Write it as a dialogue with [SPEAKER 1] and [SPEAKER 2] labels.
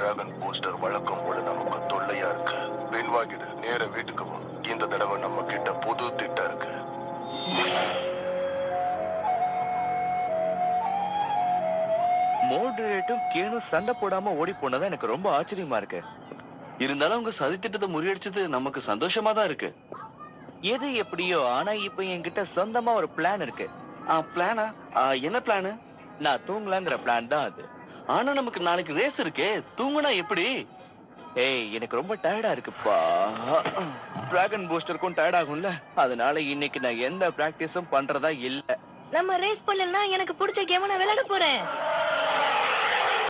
[SPEAKER 1] Dragon booster வழக்கம் போல நமக்கு தொல்லையா இருக்கு. பின்வாங்கிடு, நேர வீட்டுக்கு போ. இந்த தடவை நம்ம கிட்ட புது திட்டம் இருக்கு.
[SPEAKER 2] மோட்ரேட்டும் கேனும் சண்டை போடாம ஓடி போனதா எனக்கு ரொம்ப ஆச்சரியமா இருக்கு.
[SPEAKER 3] இருந்தாலும் உங்க சதி திட்டத்தை முறியடிச்சது நமக்கு சந்தோஷமா தான் இருக்கு.
[SPEAKER 2] எது எப்படியோ, ஆனா இப்ப என்கிட்ட சொந்தமா ஒரு பிளான் இருக்கு.
[SPEAKER 3] பிளானா? என்ன பிளானு?
[SPEAKER 2] நான் தூங்கலாங்கிற பிளான் தான் அது.
[SPEAKER 3] ஆனா நமக்கு நாளைக்கு ரேஸ் இருக்கே, தூங்குனா எப்படி?
[SPEAKER 2] ஏய், எனக்கு ரொம்ப டயர்டா இருக்குப்பா. டிராகன் பூஸ்டருக்கும் டயர்ட் ஆகும்ல, அதனால இன்னைக்கு நான் எந்த பிராக்டிஸும் பண்றதா இல்ல.
[SPEAKER 4] நம்ம ரேஸ் பண்ணலன்னா எனக்கு பிடிச்ச கேம் நான் விளையாட போறேன்.